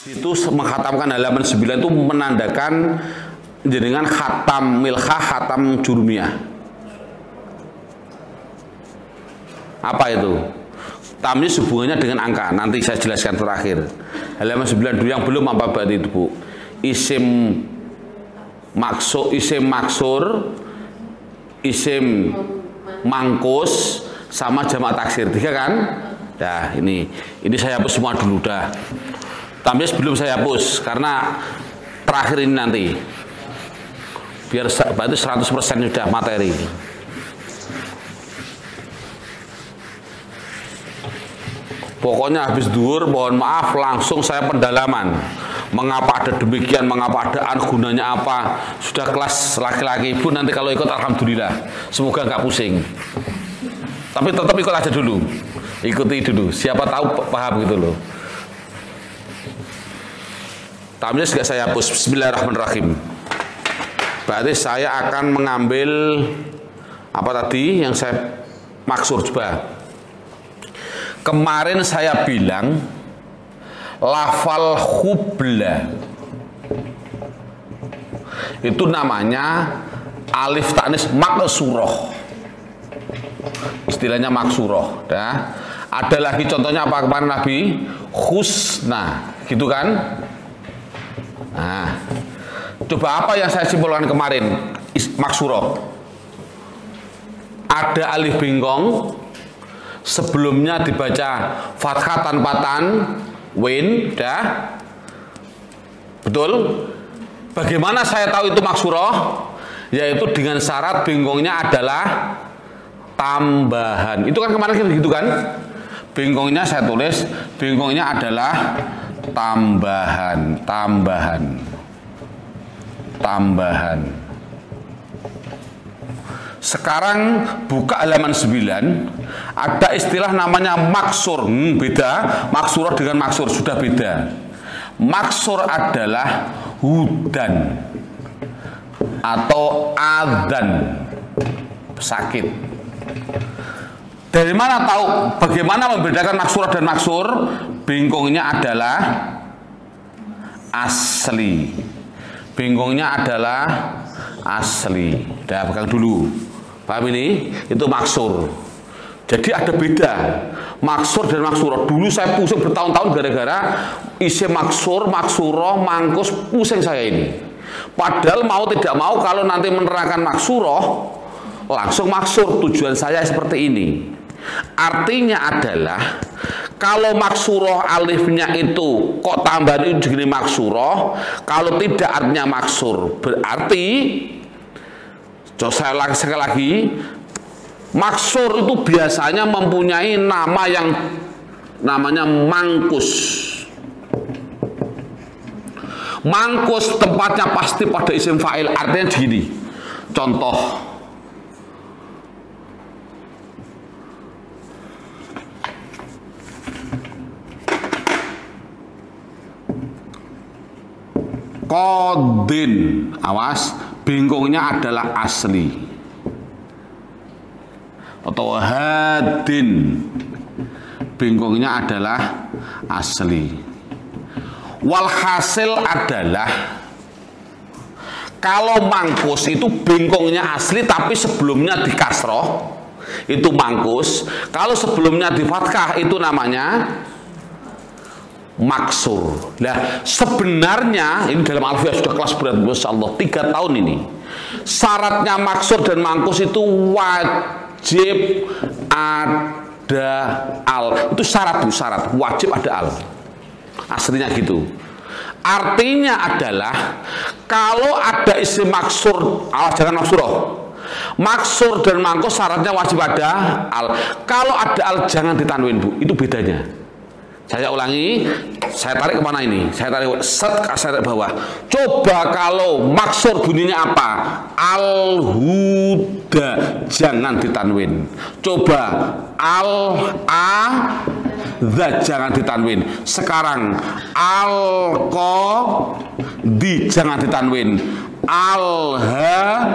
Itu menghatamkan halaman 9 itu menandakan dengan khatam milhah, khatam jurumiyah. Apa itu? Tamyiz hubungannya dengan angka. Nanti saya jelaskan terakhir. Halaman 9 dulu, yang belum apa berarti itu, Bu? Isim maksur, isim mangkus sama jamak taksir. 3 kan? Nah, ini saya hapus semua dulu dah. Tamyiz belum saya hapus karena terakhir ini nanti. Biar berarti 100% sudah materi. Pokoknya habis duhur, mohon maaf, langsung saya pendalaman. Mengapa ada demikian, mengapa ada gunanya apa. Sudah kelas laki-laki, Ibu nanti kalau ikut alhamdulillah. Semoga nggak pusing. Tapi tetap ikut aja dulu. Ikuti dulu, siapa tahu paham gitu loh. Tamyiz juga saya hapus. Bismillahirrahmanirrahim. Berarti saya akan mengambil apa tadi yang saya maksud, coba. Kemarin saya bilang lafal hubla itu namanya alif ta'nis maksuroh, istilahnya maksuroh. Ada lagi contohnya apa kemarin Nabi? Husna, gitu kan? Nah, coba apa yang saya simpulkan kemarin? Maksuroh. Ada alif bengkong, sebelumnya dibaca fathah tanpa tanwin, dah. Betul? Bagaimana saya tahu itu maksuroh? Yaitu dengan syarat bengkongnya adalah tambahan. Itu kan kemarin gitu kan? Bengkongnya saya tulis, bengkongnya adalah tambahan. Sekarang buka halaman 9, ada istilah namanya maksur. Beda, maksurah dengan maksur sudah beda. Maksur adalah hudan atau adzan, sakit. Dari mana tahu bagaimana membedakan maksurah dan maksur? Bengkongnya adalah asli. Bengkongnya adalah asli. Udah pegang dulu. Paham ini? Itu maksur. Jadi ada beda maksur dan maksurah. Dulu saya pusing bertahun-tahun gara-gara isim maksur, maksurah, mangkus, pusing saya ini. Padahal mau tidak mau kalau nanti menerangkan maksurah langsung maksur. Tujuan saya seperti ini. Artinya adalah kalau maksurah alifnya itu kok tambahan itu jadi maksurah, kalau tidak artinya maksur. Berarti saya sekali lagi, maksur itu biasanya mempunyai nama yang namanya mangkus. Mangkus tempatnya pasti pada isim fa'il. Artinya gini. Contoh. Qadin, awas, bengkongnya adalah asli. Atau hadin, bengkongnya adalah asli. Walhasil adalah kalau mangkus itu bengkongnya asli tapi sebelumnya di kasroh, itu mangkus. Kalau sebelumnya di fathah itu namanya maksur. Nah, sebenarnya ini dalam alfiah sudah kelas berat, Masya Allah, 3 tahun ini. Syaratnya maksur dan mangkus itu wajib ada al. Itu syarat, wajib ada al. Aslinya gitu. Artinya adalah kalau ada isim maksur, jangan maksuroh. Maksur dan mangkus syaratnya wajib ada al. Kalau ada al jangan ditanwin, Bu. Itu bedanya. Saya ulangi, saya tarik kemana ini? Saya tarik set, saya tarik bawah. Coba kalau maksur bunyinya apa? Al-huda, jangan ditanwin. Coba al-a-dha, jangan ditanwin. Sekarang al-qadi, jangan ditanwin. Al-hadi,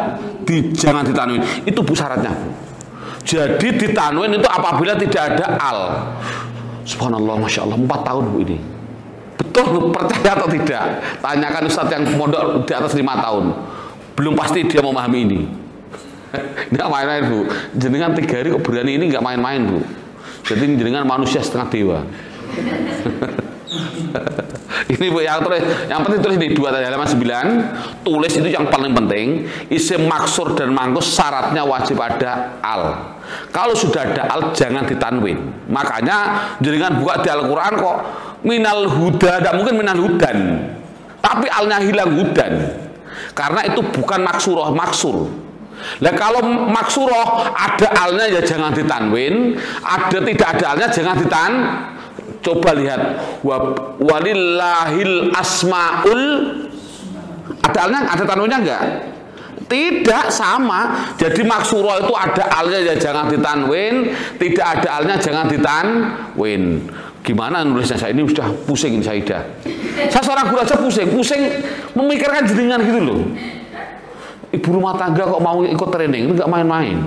jangan ditanwin. Itu Bu syaratnya. Jadi ditanwin itu apabila tidak ada al. Subhanallah, Masya Allah, 4 tahun Bu ini. betul percaya atau tidak? Tanyakan Ustadz yang pondok di atas 5 tahun. Belum pasti dia memahami ini. Nggak main-main Bu. Jenengan 3 hari kok berani ini nggak main-main Bu. Jadi jenengan manusia setengah dewa. Ini Bu yang penting tulis di 2 halaman 9. Tulis itu yang paling penting. Isim maksur dan mangkus syaratnya wajib ada al. Kalau sudah ada al jangan ditanwin. Makanya jenengan buka di Al-Quran kok minal huda, tidak mungkin minal hudan. Tapi alnya hilang hudan. Karena itu bukan maksuroh, maksur. Nah kalau maksuroh ada alnya ya jangan ditanwin, ada tidak ada alnya jangan ditan. Coba lihat walillahil asmaul, ada alnya, ada tanwinnya enggak? Tidak, sama. Jadi maksuroh itu ada alnya ya jangan ditanwin, tidak ada alnya jangan ditanwin. Gimana nulisnya? Saya ini sudah pusing ini Saidah. Saya seorang guru aja pusing memikirkan jenengan gitu loh. Ibu rumah tangga kok mau ikut training, itu nggak main-main.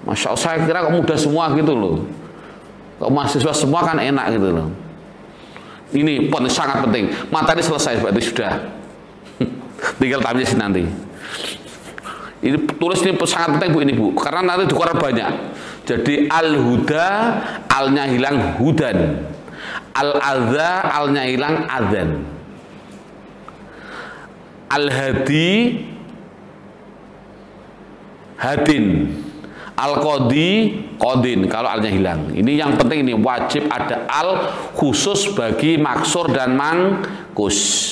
Masya Allah, saya kira kok mudah semua gitu loh. Kok mahasiswa semua kan enak gitu loh. Ini sangat penting. Materi selesai berarti sudah. Tinggal tamyiz nanti. Ini tulis ini sangat penting Bu ini Bu, karena nanti dikeluar banyak. Jadi al-huda alnya hilang hudan, al-adza alnya hilang adzan, al-hadi hadin, al-qadi qadin kalau alnya hilang. Ini yang penting, ini wajib ada al khusus bagi maksur dan mangkus.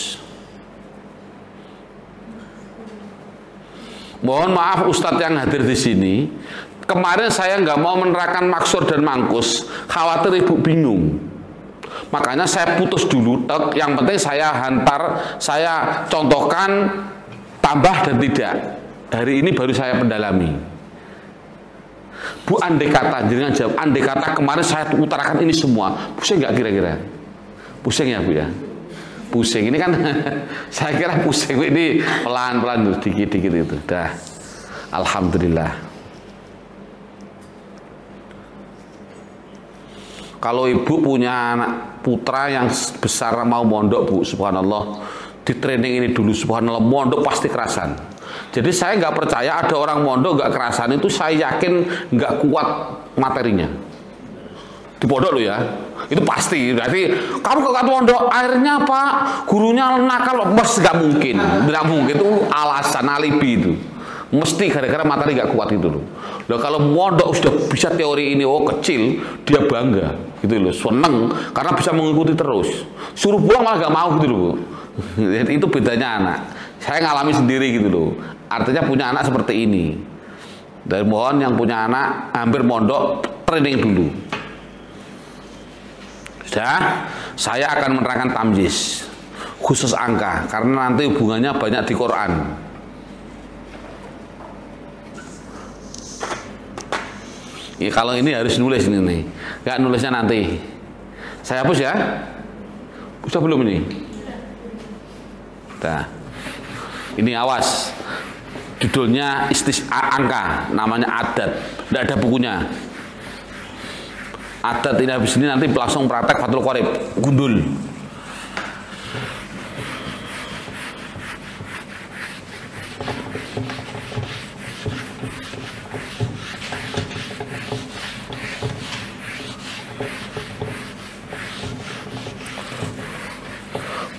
Mohon maaf Ustadz yang hadir di sini, kemarin saya nggak mau menerangkan maksur dan mangkus, khawatir ibu bingung. Makanya saya putus dulu. Yang penting saya hantar, saya contohkan tambah dan tidak. Hari ini baru saya pendalami. Bu, andai kata, jangan jawab. Andai kata kemarin saya utarakan ini semua, pusing nggak kira-kira? Pusing ya Bu ya? Pusing ini kan saya kira pusing ini pelan-pelan dikit-dikit itu dah. Alhamdulillah. Kalau ibu punya anak putra yang besar mau mondok Bu, subhanallah, di training ini dulu, subhanallah, mondok pasti kerasan. Jadi saya nggak percaya ada orang mondok nggak kerasan, itu saya yakin nggak kuat materinya. Di pondok lo ya, itu pasti. Berarti kamu ke pondok, akhirnya apa? Gurunya nakal, mesti nggak mungkin, tidak mungkin, itu alasan alibi itu. Mesti gara-gara materi nggak kuat itu loh. Loh kalau mondok sudah bisa teori ini, oh kecil, dia bangga, gitu loh, seneng karena bisa mengikuti terus. Suruh pulang malah nggak mau gitu loh. Itu bedanya anak. Saya ngalami sendiri gitu loh. Artinya punya anak seperti ini. Dan mohon yang punya anak hampir mondok training dulu. Sudah, saya akan menerangkan tamyiz khusus angka karena nanti hubungannya banyak di Quran. Ya, kalau ini harus nulis ini nih, nggak nulisnya nanti. Saya hapus ya. Sudah belum ini? Nah, ini awas. Judulnya angka, namanya adat. Tidak ada bukunya. Adat ini habis ini nanti langsung praktek Fathul Qorib, gundul.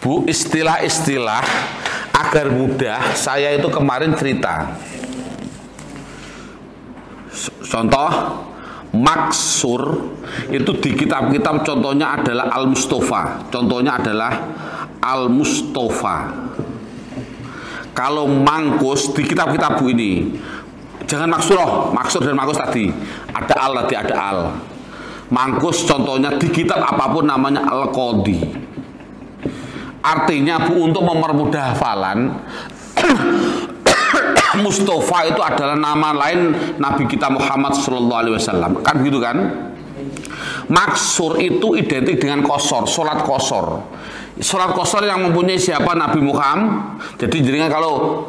Bu, istilah-istilah agar mudah, saya itu kemarin cerita. Contoh, maksur itu di kitab-kitab contohnya adalah Al-Mustafa. Contohnya adalah Al-Mustafa. Kalau mangkus di kitab-kitab Bu ini, jangan maksuroh, maksur dan mangkus tadi. Ada al tadi, ada al. Mangkus contohnya di kitab apapun namanya Al-Qadi. Artinya Bu, untuk mempermudah hafalan, Mustafa itu adalah nama lain Nabi kita Muhammad SAW. Kan begitu kan? Maksur itu identik dengan kosor, sholat kosor. Sholat kosor yang mempunyai siapa? Nabi Muhammad. Jadi jadinya kalau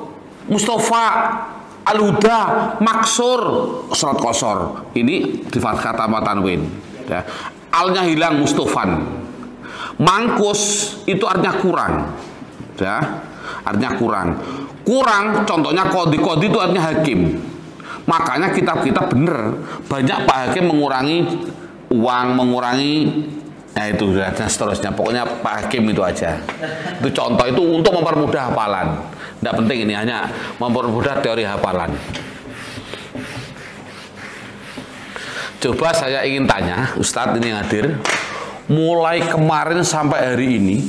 Mustafa Al-Huda maksur sholat kosor, ini di fathah tanpa tanwin ya. Alnya hilang, Mustafan. Mangkus itu artinya kurang, ya, artinya kurang. Kurang, contohnya kodi itu artinya hakim. Makanya kitab-kitab bener, banyak Pak Hakim mengurangi uang, mengurangi, nah itu dan seterusnya. Pokoknya Pak Hakim itu aja. Itu contoh, itu untuk mempermudah hafalan. Tidak penting, ini hanya mempermudah teori hafalan. Coba saya ingin tanya, Ustadz ini yang hadir, mulai kemarin sampai hari ini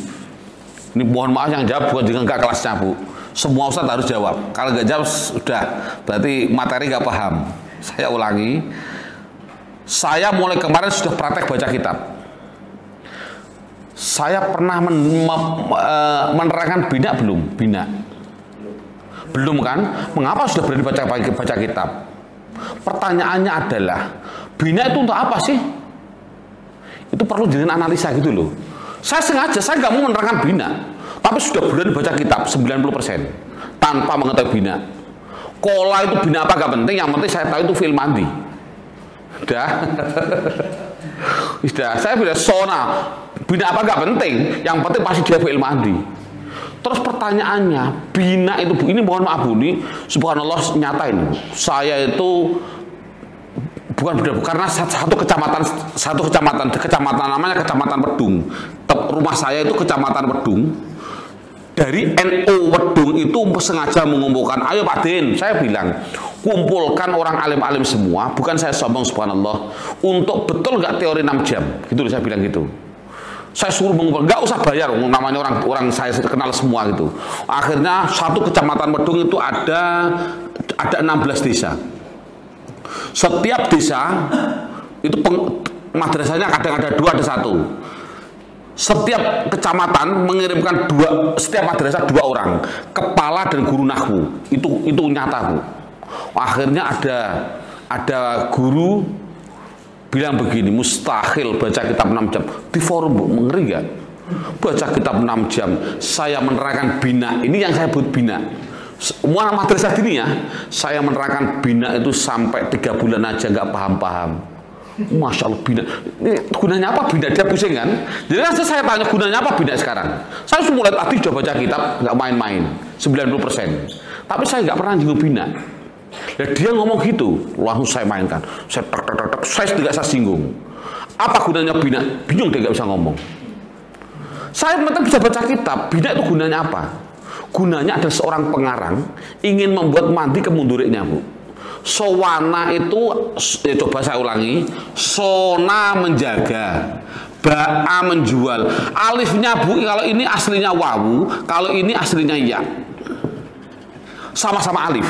mohon maaf yang jawab bukan juga enggak kelasnya Bu. Semua Ustadz harus jawab. Kalau nggak jawab sudah, berarti materi nggak paham. Saya ulangi, saya mulai kemarin sudah praktek baca kitab. Saya pernah menerangkan bina belum? Bina belum kan? Mengapa sudah berani baca kitab? Pertanyaannya adalah, bina itu untuk apa sih? Itu perlu jadi analisa gitu loh. Saya sengaja, saya nggak mau menerangkan bina, tapi sudah berani baca kitab 90% tanpa mengetahui bina. Kola itu bina apa gak penting, yang penting saya tahu itu fi'il madi. Udah. Sudah, saya bilang sona bina apa gak penting, yang penting pasti dia fi'il madi. Terus pertanyaannya, bina itu Bu, ini mohon maaf Bu, ini subhanallah nyata ini. Saya itu bukan karena satu kecamatan namanya Kecamatan Wedung. Rumah saya itu Kecamatan Wedung. Dari NU Wedung itu sengaja mengumpulkan, ayo Pak Din, saya bilang kumpulkan orang alim-alim semua, bukan saya sombong subhanallah, untuk betul nggak teori 6 jam, gitu saya bilang gitu. Saya suruh mengumpulkan, nggak usah bayar, namanya orang saya kenal semua gitu. Akhirnya satu Kecamatan Wedung itu ada 16 desa. Setiap desa itu madrasahnya kadang ada 2, ada 1. Setiap kecamatan mengirimkan setiap madrasah 2 orang, kepala dan guru nahwu. Itu nyata Bu. Akhirnya ada guru bilang begini, mustahil baca kitab 6 jam di forum Bu, ngeri gak? Baca kitab 6 jam, saya menerangkan bina, ini yang saya buat bina. Semua madrasah ini ya, saya menerangkan bina itu sampai 3 bulan aja nggak paham-paham. Masya Allah, bina ini gunanya apa bina? Dia pusing kan? Jadi saya tanya gunanya apa bina sekarang? Saya mulai tadi sudah baca kitab, nggak main-main 90%. Tapi saya nggak pernah nyinggung bina. Dan dia ngomong gitu, langsung saya mainkan. Saya tidak saya singgung. Apa gunanya bina? Bingung dia nggak bisa ngomong. Saya penting bisa baca kitab. Bina itu gunanya apa? Gunanya adalah seorang pengarang ingin membuat mandi kemunduriknya Bu. Sowana itu, ya coba saya ulangi, sona menjaga, ba'a menjual. Alifnya Bu, kalau ini aslinya wawu, kalau ini aslinya ya. Sama-sama alif,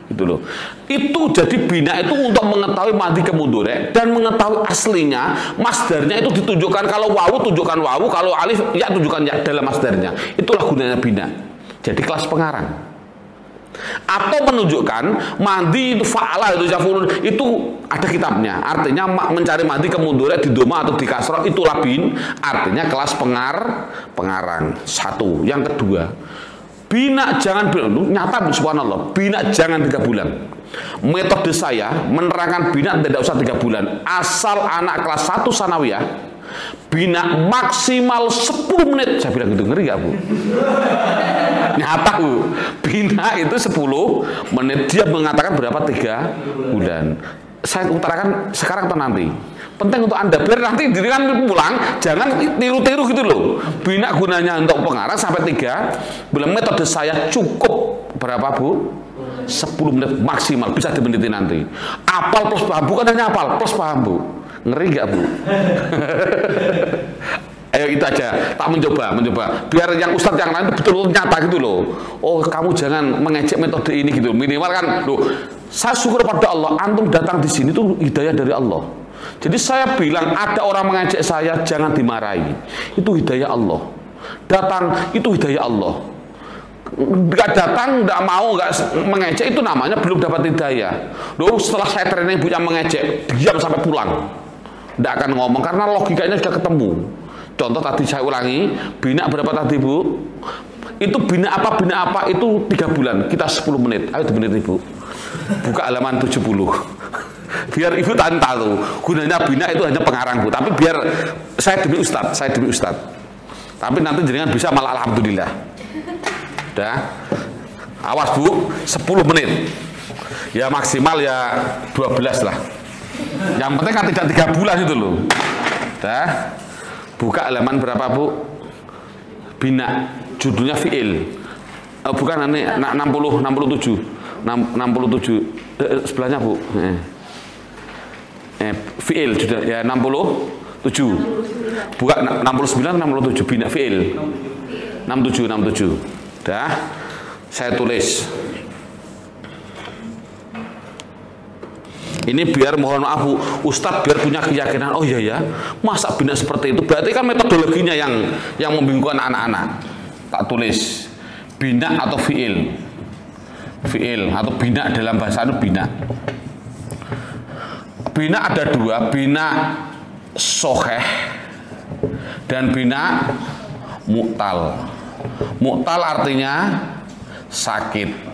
gitu loh. Itu jadi bina itu untuk mengetahui madi kemundurek dan mengetahui aslinya, masdarnya itu ditunjukkan, kalau wawu tunjukkan wawu, kalau alif ya tunjukkan ya dalam masdarnya. Itulah gunanya bina. Jadi kelas pengarang. Atau menunjukkan mandi itu fa'ala itu jafurun, itu ada kitabnya, artinya mencari mandi kemundurek di doma atau di kasroh, itulah bin, artinya kelas pengarang. Satu. Yang kedua, bina jangan nyata subhanallah, bina jangan 3 bulan. Metode saya menerangkan bina tidak usah 3 bulan, asal anak kelas 1 sanawiyah bina maksimal 10 menit. Saya bilang gitu, ngeri gak Bu? Nyata Bu, bina itu 10 menit. Dia mengatakan berapa? 3 bulan. Saya utarakan sekarang atau nanti. Penting untuk Anda, biar nanti diri kan pulang, jangan tiru-tiru gitu loh. Bina gunanya untuk pengarang sampai 3 bulan. Metode saya cukup berapa Bu? 10 menit maksimal, bisa dimenitin nanti. Apal plus paham, bukan hanya apal plus paham Bu. Ngeri gak Bu? Ayo itu aja, tak mencoba. Biar yang ustadz yang lain betul-betul nyata gitu loh. Oh kamu jangan mengejek metode ini gitu. Minimal kan, loh, saya syukur pada Allah, antum datang di sini tuh hidayah dari Allah. Jadi saya bilang ada orang mengejek saya, jangan dimarahi. Itu hidayah Allah. Datang itu hidayah Allah. Nggak datang, nggak mau, nggak mengejek, itu namanya belum dapat hidayah. Loh, setelah saya training Bu yang mengejek, diam sampai pulang. Nggak akan ngomong karena logikanya sudah ketemu. Contoh tadi saya ulangi, bina berapa tadi Bu? Itu bina apa itu 3 bulan, kita 10 menit. Ayo 2 menit Ibu. Buka halaman 70. Biar Ibu tahu gunanya bina itu hanya pengarang Bu. Tapi biar saya demi Ustadz. Tapi nanti jenengan bisa malah alhamdulillah. Dah. Awas Bu, 10 menit. Ya maksimal ya 12 lah. Yang penting kan tidak 3 bulan itu loh. Dah. Buka halaman berapa Bu? Bina. Judulnya fi'il. Bukan ini 67. Sebelahnya Bu. Fi'il sudah ya 67. Buka 69 67 bina fi'il. 67. Dah. Saya tulis. Ini biar mohon maaf Bu, Ustadz biar punya keyakinan. Oh iya ya, masa bina seperti itu? Berarti kan metodologinya yang membingungkan anak-anak. Tak tulis bina atau fi'il. Fi'il atau bina dalam bahasa itu bina. Bina ada 2, bina soheh dan bina mu'tal. Mu'tal artinya sakit.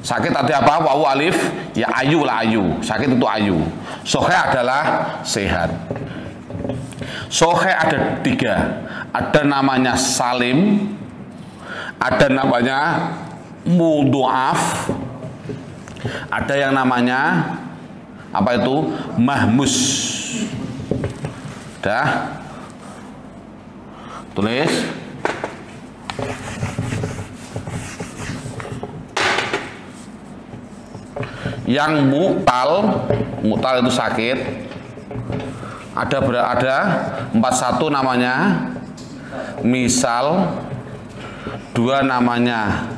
Sakit artinya apa? Wawu alif, ya ayu lah ayu. Sakit itu ayu. Soheh adalah sehat. Soheh ada 3. Ada namanya salim, ada namanya mudhoaf, ada yang namanya apa itu? Mahmus. Dah. Tulis. Yang mu'tal itu sakit. Ada 41 namanya misal, 2 namanya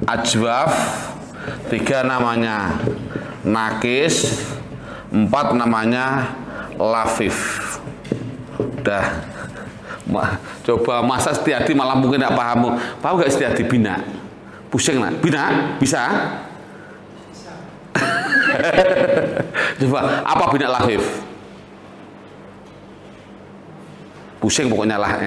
ajwaf, 3 namanya nakis, 4 namanya lafif. Udah. Coba masa Setiadi malah mungkin tidak paham. Paham gak Setiadi bina? Pusing lah. Bina? Bisa? Coba apa bina lafif? Pusing pokoknya lah.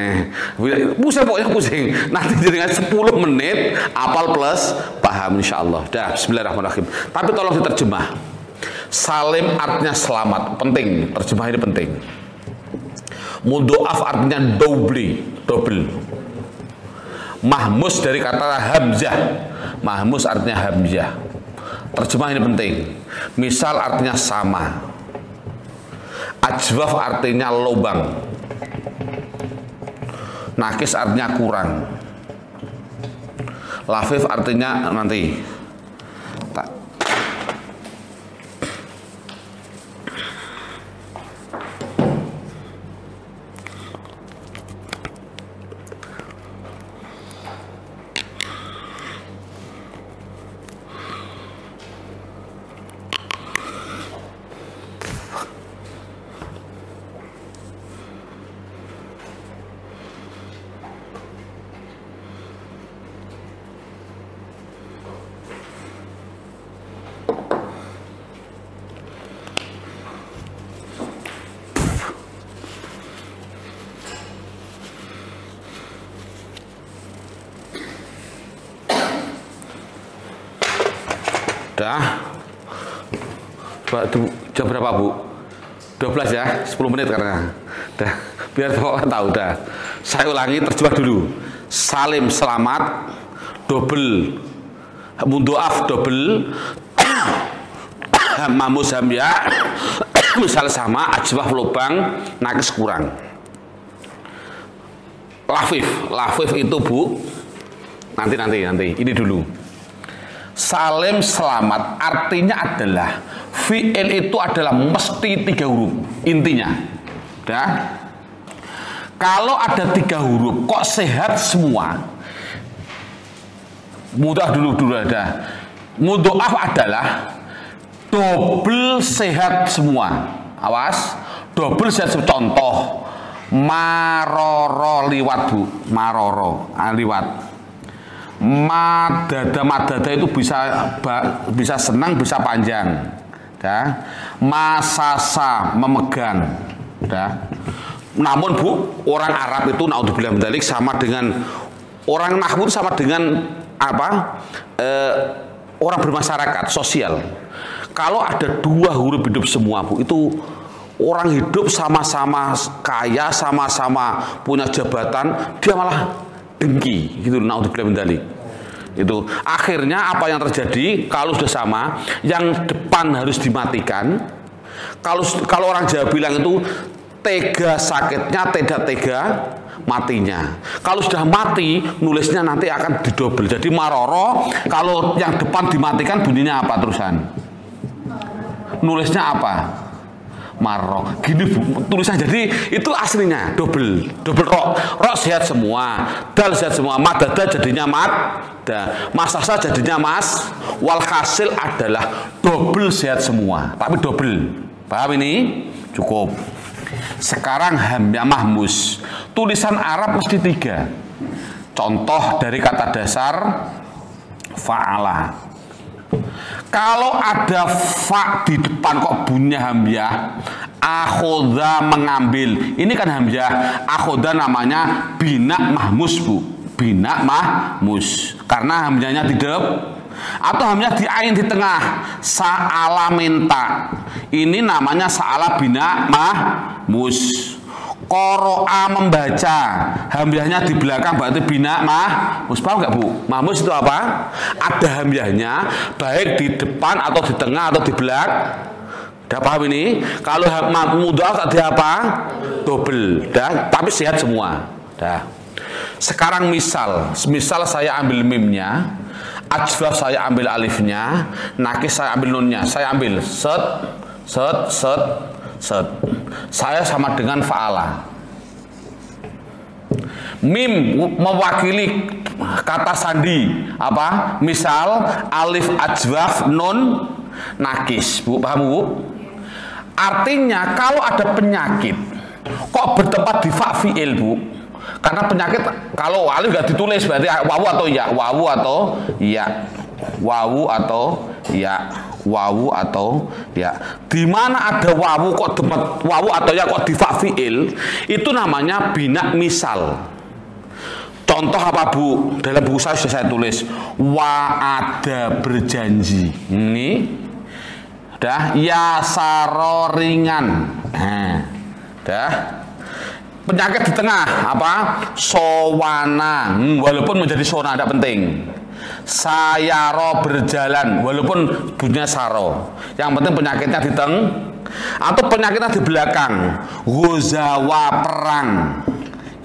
Pusing. Nanti dengan 10 menit apal plus paham insyaallah. Dah, bismillahirrahmanirrahim. Tapi tolong diterjemah. Salim artinya selamat, penting. Terjemah ini penting. Mudhoaf artinya double. Mahmus dari kata hamzah. Mahmus artinya hamzah. Terjemah ini penting. Misal artinya sama. Ajwaf artinya lubang. Nakis artinya kurang. Lafif artinya nanti. Dah. Jam berapa Bu? 12 ya, 10 menit karena. Dah, biar orang tahu dah. Saya ulangi terjemah dulu. Salim selamat, double. Mudhoaf double. Mahmus hamzah. Misal sama, ajwaf lubang, nakis kurang. Lafif itu Bu. Nanti. Ini dulu. Salim selamat artinya adalah fi'il itu adalah mesti 3 huruf intinya. Dah. Kalau ada 3 huruf kok sehat semua. Mudah dulu ada. Mudhoaf adalah double sehat semua. Awas, double sehat. Contoh maroro liwat Bu, maroro liwat. Madada itu bisa senang, bisa panjang. Dah. Masasa memegang. Dah. Namun Bu, orang Arab itu naudzubillah min dzalik sama dengan orang nahwu, sama dengan apa? Orang bermasyarakat sosial. Kalau ada 2 huruf hidup semua Bu, itu orang hidup sama-sama kaya, sama-sama punya jabatan, dia malah dengki gitu. Naudzubillah min dzalik. Itu akhirnya apa yang terjadi? Kalau sudah sama, yang depan harus dimatikan. Kalau orang Jawa bilang itu tega sakitnya, tidak tega matinya. Kalau sudah mati, nulisnya nanti akan didobel. Jadi maroro, kalau yang depan dimatikan bunyinya apa terusan? Nulisnya apa? Marro. Gini tulisan, jadi itu aslinya double ro sehat semua, dal sehat semua, madada jadinya madda, masasa jadinya mas, walhasil adalah double sehat semua, tapi double. Paham ini? Cukup. Sekarang hamzah mahmus, tulisan Arab mesti 3. Contoh dari kata dasar fa'ala. Kalau ada fa di depan kok bunyinya hamzah, akhoda mengambil. Ini kan hamzah, akhoda namanya bina mahmus, Bu. Bina mahmus. Karena hamzahnya tidak, atau hamzah di ain di tengah, sa'ala minta. Ini namanya sa'ala bina mahmus. Qoro'a membaca, hamzahnya di belakang berarti bina mahmus. Paham nggak, Bu? Mahmus itu apa? Ada hamzahnya baik di depan atau di tengah atau di belakang. Udah paham ini? Kalau mudhaf tadi apa? Double. Dah, tapi sehat semua. Dah. Sekarang misal saya ambil mimnya, ajwaf saya ambil alifnya, nakis saya ambil nunnya, saya ambil set. Saya sama dengan fa'ala. Mim mewakili kata sandi apa? Misal alif ajwaf nun nakis. Bu, paham, Bu? Artinya kalau ada penyakit kok bertempat di fa fi'il, Bu. Karena penyakit kalau alif nggak ditulis berarti wawu atau ya, wawu atau ya, wawu atau ya, wawu atau ya. Di mana ada wawu kok tempat wawu atau ya kok di fa fi'il, itu namanya bina misal. Contoh apa, Bu? Dalam buku saya sudah saya tulis wa'ada berjanji. Ini dah ya saro ringan. Nah, dah. Penyakit di tengah apa? Sowana. Walaupun menjadi sona tidak penting. Sayaro berjalan, walaupun bunyinya saro. Yang penting penyakitnya di teng atau penyakitnya di belakang. Ghuzawa perang.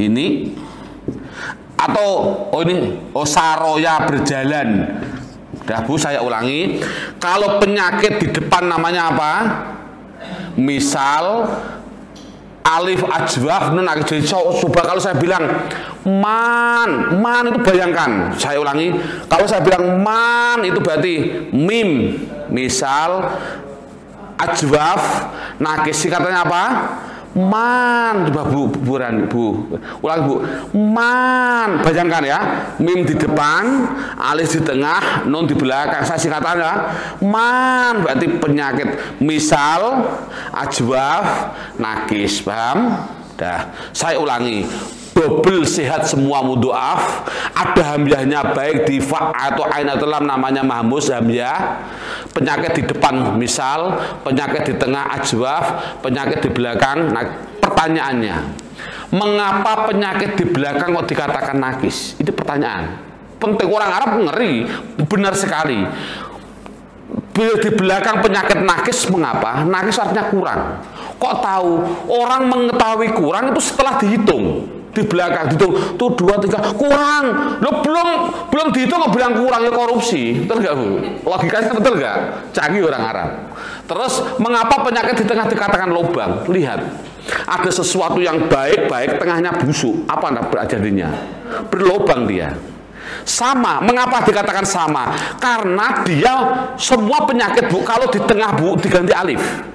Ini atau saroya berjalan. Dah, Bu, saya ulangi. Kalau penyakit di depan namanya apa? Misal alif ajwaf nun nakis. Coba kalau saya bilang man itu bayangkan. Saya ulangi. Kalau saya bilang man itu berarti mim. Misal ajwaf nakis katanya apa? Man. Coba Bu, ulangi, Bu. Man, bayangkan ya. Mim di depan, alif di tengah, nun di belakang. Saya singkatannya man, berarti penyakit. Misal ajwaf nakis. Paham? Dah, saya ulangi. Double sehat semua mudhoaf, ada hamzahnya baik di fa atau ain atau lam namanya mahmus hamzah. Penyakit di depan misal, penyakit di tengah ajwaf, penyakit di belakang. Nah, pertanyaannya, mengapa penyakit di belakang kok dikatakan nakis? Itu pertanyaan penting. Orang Arab ngeri, benar sekali. Bila di belakang penyakit nakis, mengapa? Nakis artinya kurang. Kok tahu? Orang mengetahui kurang itu setelah dihitung. Di belakang dihitung tuh 2, 3 kurang. Lo belum dihitung kok bilang kurang, ya korupsi. Betul nggak, Bu? Logikanya betul nggak? Canggih orang Arab. Terus mengapa penyakit di tengah dikatakan lubang? Lihat, ada sesuatu yang baik-baik tengahnya busuk. Apa jadinya? Berlubang dia. Sama. Mengapa dikatakan sama? Karena dia semua penyakit, Bu, kalau di tengah, Bu, diganti alif.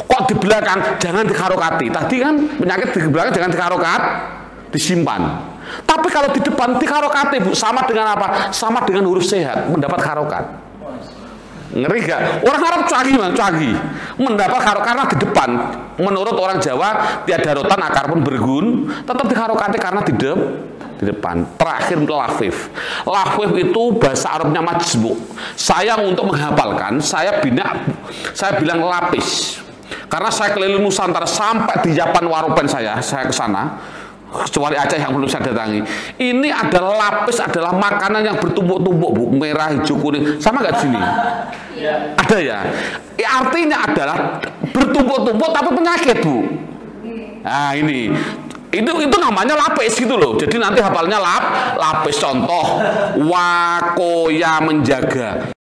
Kok di belakang jangan dikarokati. Tadi kan penyakit di belakang jangan dikarokat, disimpan. Tapi kalau di depan dikarokati, Bu, sama dengan apa? Sama dengan huruf sehat, mendapat karokat. Ngeri gak? Orang Arab canggih. Mendapat karokat karena di depan. Menurut orang Jawa tiada rotan akar pun bergun, tetap dikarokati karena di depan. Terakhir lafif. Lafif itu bahasa Arabnya majmu'. Saya untuk menghafalkan, saya bilang lapis. Karena saya keliling Nusantara sampai di Japan Waropen saya ke sana, kecuali Aceh yang belum saya datangi. Ini adalah lapis, adalah makanan yang bertumpuk-tumpuk, Bu, merah, hijau, kuning. Sama nggak di sini? Ada ya. Artinya adalah bertumpuk-tumpuk tapi penyakit, Bu. Nah, ini. Itu namanya lapis gitu loh. Jadi nanti hafalnya lapis. Contoh, wakoya menjaga.